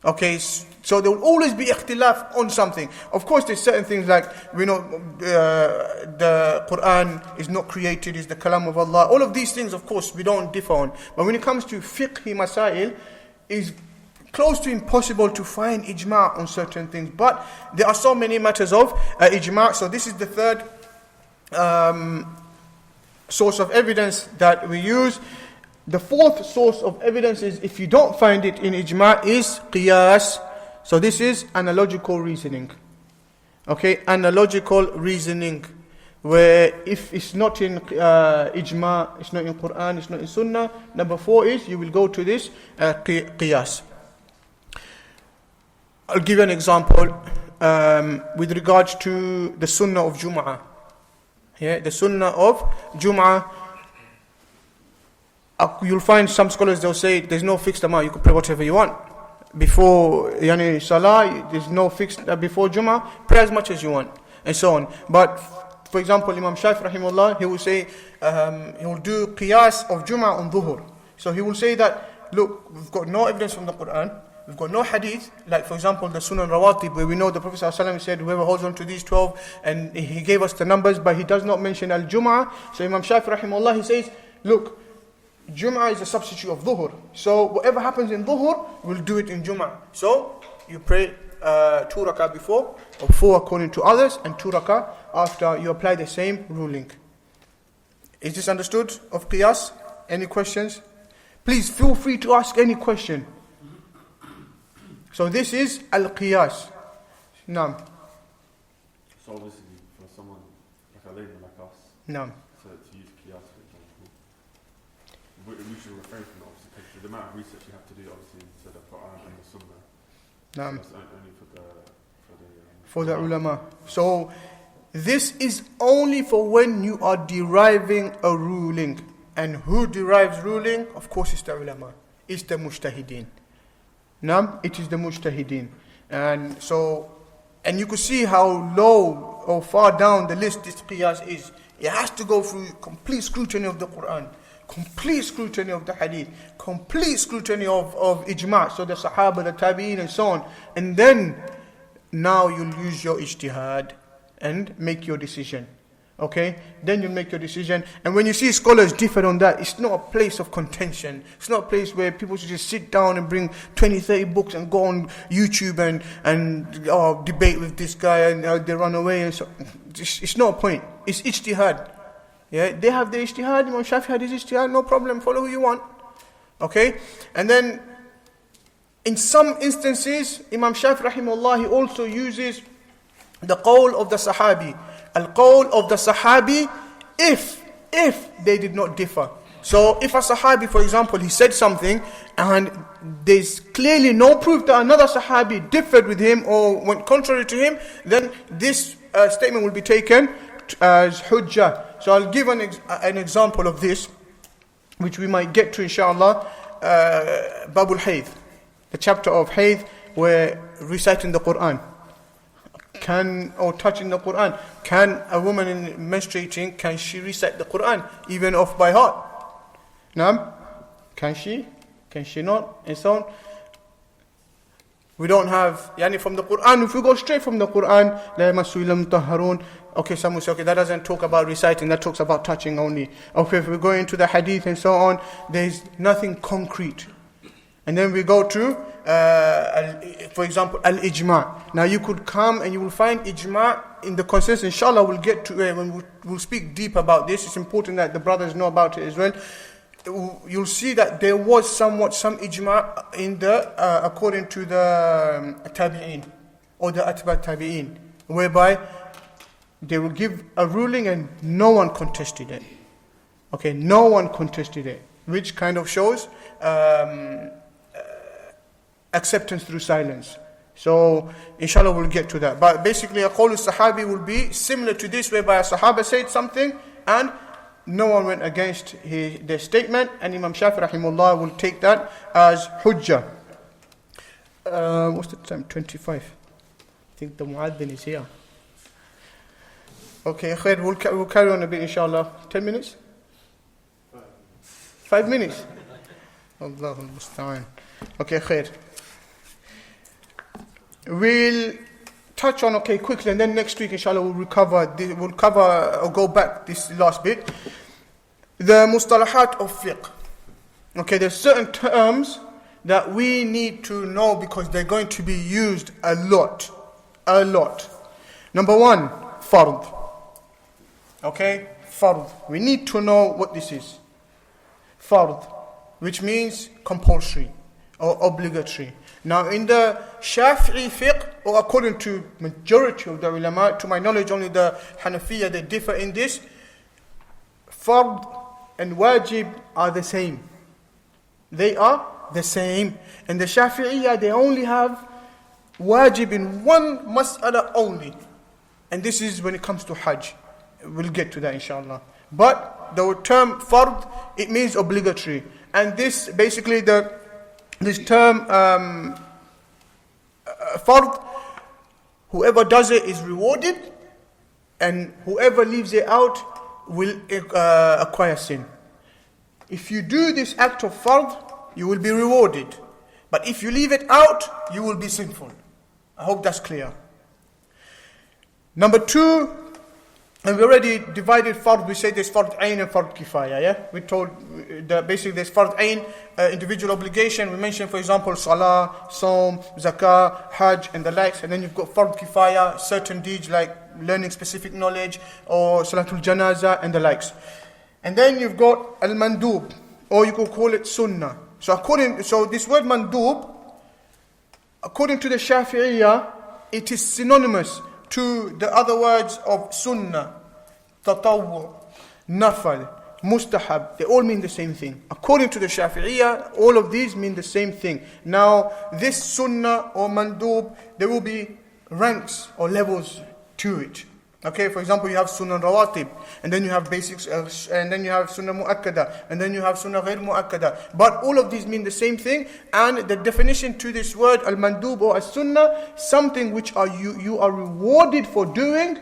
Okay, so there will always be ikhtilaf on something. Of course, there's certain things like, we know the Quran is not created, is the kalam of Allah. All of these things, of course, we don't differ on. But when it comes to fiqh masail, is close to impossible to find ijma' on certain things. But there are so many matters of ijma'. So this is the third source of evidence that we use. The fourth source of evidence is, if you don't find it in ijma', is qiyas. So this is analogical reasoning. Okay, analogical reasoning, where if it's not in ijma', it's not in Quran, it's not in Sunnah. Number four is, you will go to this qiyas. I'll give you an example with regards to the Sunnah of Jum'ah. Yeah, the sunnah of Jum'ah. You'll find some scholars, they'll say there's no fixed amount, you can pray whatever you want. Before yani Salah, there's no fixed, before Jum'ah, pray as much as you want, and so on. But for example, Imam Shafi'ī rahimahullah, he will say, he will do qiyas of Jum'ah on Dhuhr. So he will say that, look, we've got no evidence from the Quran, we've got no hadith, like for example the Sunan Rawatib, where we know the Prophet ﷺ said, whoever holds on to these 12, and he gave us the numbers, but he does not mention Al-Jum'ah. So Imam Shafi'ī rahimahullah, he says, look, Jum'ah is a substitute of Dhuhr. So whatever happens in Dhuhr, we'll do it in Jum'ah. So you pray 2 rak'ah before, or 4 according to others, and 2 rak'ah after. You apply the same ruling. Is this understood of qiyas? Any questions? Please feel free to ask any question. So this is al-qiyas. Naam. So obviously for someone like a lady like us, Naam. to use qiyas for example, we should refrain from it obviously, because the amount of research you have to do obviously into the Quran and the Sunnah. Naam. So that's only For the ulama. So this is only for when you are deriving a ruling. And who derives ruling? Of course it's the ulama. It's the mujtahideen. Naam, it is the mujtahideen. And so, and you could see how low or far down the list this qiyas is. It has to go through complete scrutiny of the Quran, complete scrutiny of the hadith, complete scrutiny of ijma', so the sahaba, the tabi'in and so on. And then, now you'll use your ijtihad and make your decision. Okay? Then you'll make your decision. And when you see scholars differ on that, it's not a place of contention. It's not a place where people should just sit down and bring 20, 30 books and go on YouTube and debate with this guy and they run away. And so it's not a point. It's ijtihad. Yeah? They have their ijtihad. Imam Shafi'ī had his ijtihad. No problem. Follow who you want. Okay? And then in some instances, Imam Shafi'ī rahimahullah, he also uses the qawl of the Sahabi. Al-qawl of the Sahabi, if they did not differ. So if a Sahabi, for example, he said something and there's clearly no proof that another Sahabi differed with him or went contrary to him, then this statement will be taken as hujjah. So I'll give an example of this, which we might get to inshallah. Babul Hayd, the chapter of Hayd, where reciting the Quran or touching the Quran. Can a woman menstruating, can she recite the Quran even off by heart? Naam? Can she? Can she not? And so on. We don't have, from the Quran, if we go straight from the Quran, لَا يَمَسُّ إِلَّا الْمُطَهَّرُونَ. Okay, some will say, okay, that doesn't talk about reciting, that talks about touching only. Okay, if we go into the hadith and so on, there's nothing concrete. And then we go to, for example, al-ijma'. Now you could come and you will find ijma' in the consensus. Inshallah, we'll get to when we'll speak deep about this. It's important that the brothers know about it as well. You'll see that there was some ijma' in the according to the tabi'in or the atba' tabi'in, whereby they will give a ruling and no one contested it. Okay, no one contested it, which kind of shows acceptance through silence. So, inshallah, we'll get to that. But basically, a qawl al-sahabi will be similar to this, whereby a sahaba said something and no one went against their statement, and Imam Shafi'ī rahimahullah will take that as hujjah. What's the time? 25. I think the mu'adhin is here. Okay, khair, we'll carry on a bit, inshallah. 10 minutes? 5 minutes? Allahul musta'an. Okay, khair. We'll touch on, quickly, and then next week, inshallah, we'll go back this last bit. The mustalahat of fiqh. Okay, there's certain terms that we need to know because they're going to be used a lot. Number one, fard. Okay, fard. We need to know what this is. Fard, which means compulsory or obligatory. Now in the Shafi'i fiqh, or according to majority of the ulama, to my knowledge only the Hanafiya, they differ in this. Fard and wajib are the same. They are the same. And the Shafi'iyya, they only have wajib in one mas'ala only. And this is when it comes to Hajj. We'll get to that inshallah. But the term fard, it means obligatory. And this basically this term fard, whoever does it is rewarded, and whoever leaves it out will acquire sin. If you do this act of fard, you will be rewarded. But if you leave it out, you will be sinful. I hope that's clear. Number 2, and we already divided fard. We say there's fard ayn and fard kifaya. Yeah, we told that basically there's fard ayn, individual obligation. We mentioned, for example, salah, saum, zakah, hajj, and the likes. And then you've got fard kifaya, certain deeds like learning specific knowledge or salatul janaza and the likes. And then you've got al mandub, or you could call it sunnah. So this word mandub, according to the Shafi'iyya, it is synonymous to the other words of sunnah, tatawwu, nafal, mustahab. They all mean the same thing. According to the Shafi'iyya, all of these mean the same thing. Now, this sunnah or mandub, there will be ranks or levels to it. Okay, for example, you have sunnah rawatib, and then you have basics, and then you have sunnah mu'akkada, and then you have sunnah ghair mu'akkada. But all of these mean the same thing, and the definition to this word, al-mandub or as-sunnah, something which you are rewarded for doing,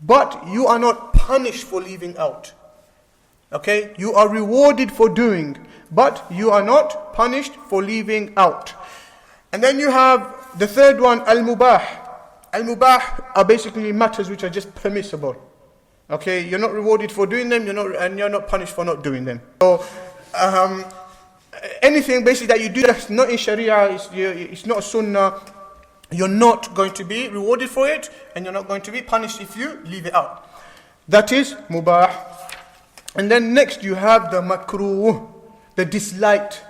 but you are not punished for leaving out. Okay, you are rewarded for doing, but you are not punished for leaving out. And then you have the third one, al-mubah. Al-mubah are basically matters which are just permissible. Okay, you're not rewarded for doing them, you're not punished for not doing them. So, anything basically that you do that's not in Sharia, it's not a sunnah, you're not going to be rewarded for it, and you're not going to be punished if you leave it out. That is mubah. And then next you have the makruh, the disliked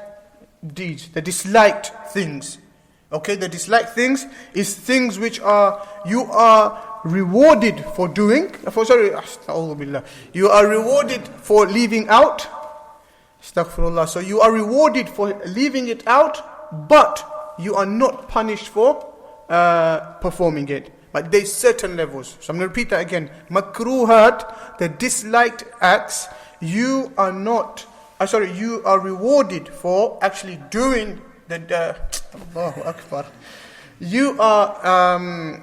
deeds, the disliked things. Okay, the disliked things is things which you are rewarded for doing. You are rewarded for leaving out. Astaghfirullah. So you are rewarded for leaving it out, but you are not punished for performing it. But there's certain levels. So I'm going to repeat that again. Makruhat, the disliked acts, you are rewarded for actually doing Allahu Akbar. You are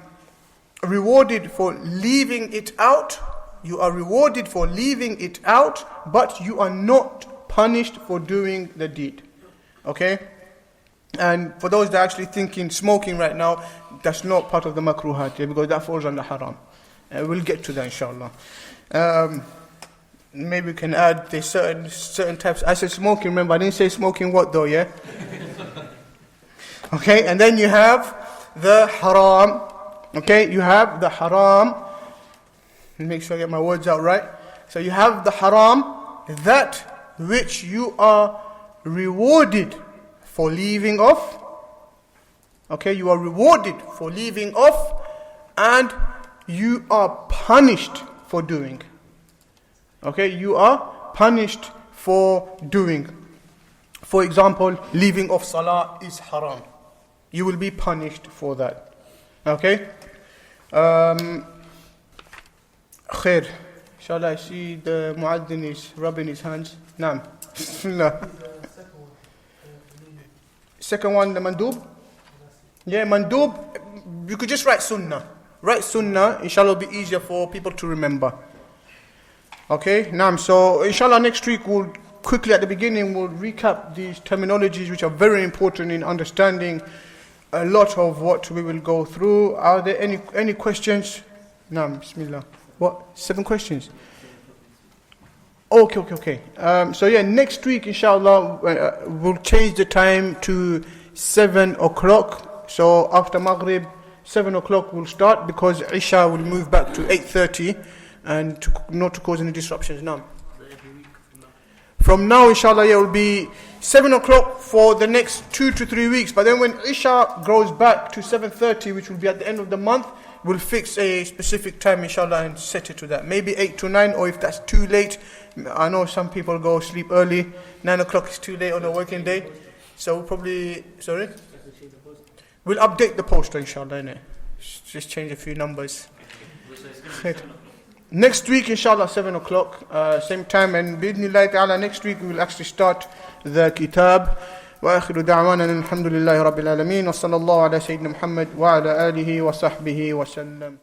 rewarded for leaving it out. You are rewarded for leaving it out, but you are not punished for doing the deed. Okay? And for those that are actually thinking smoking right now, that's not part of the makruhat, because that falls under haram. We'll get to that inshallah. Maybe we can add the certain types. I said smoking, remember, I didn't say smoking what though, yeah? Okay, and then you have the haram. Okay, you have the haram. Make sure I get my words out right. So you have the haram, that which you are rewarded for leaving off. Okay, you are rewarded for leaving off, and you are punished for doing. Okay, you are punished for doing. For example, leaving off salah is haram. You will be punished for that. Okay? Khair. Inshallah, I see the muaddin is rubbing his hands. Naam. Bismillah. Second one, the mandub. Yeah, mandub. You could just write sunnah. Write sunnah. Inshallah, it'll be easier for people to remember. Okay? Naam. So, inshallah, next week we'll quickly at the beginning we'll recap these terminologies which are very important in understanding a lot of what we will go through. Are there any questions? Naam, bismillah. What? 7 questions? Okay. So yeah, next week, inshallah, we'll change the time to 7 o'clock. So after Maghrib, 7 o'clock we'll start, because Isha will move back to 8:30, and not to cause any disruptions. Now, from now, inshallah, it will be 7 o'clock for the next 2 to 3 weeks. But then when Isha goes back to 7:30, which will be at the end of the month, we'll fix a specific time, inshallah, and set it to that. Maybe 8 to 9, or if that's too late, I know some people go sleep early. 9 o'clock is too late on a working day. So we'll probably, we'll update the poster, inshallah, innit? Just change a few numbers. Next week, inshallah, 7 o'clock, same time, and bi'idhnillahi ta'ala, next week we will actually start the kitab. وآخر دعوانا الحمد لله رب العالمين وصلى الله على سيدنا محمد وعلى آله وصحبه وسلم.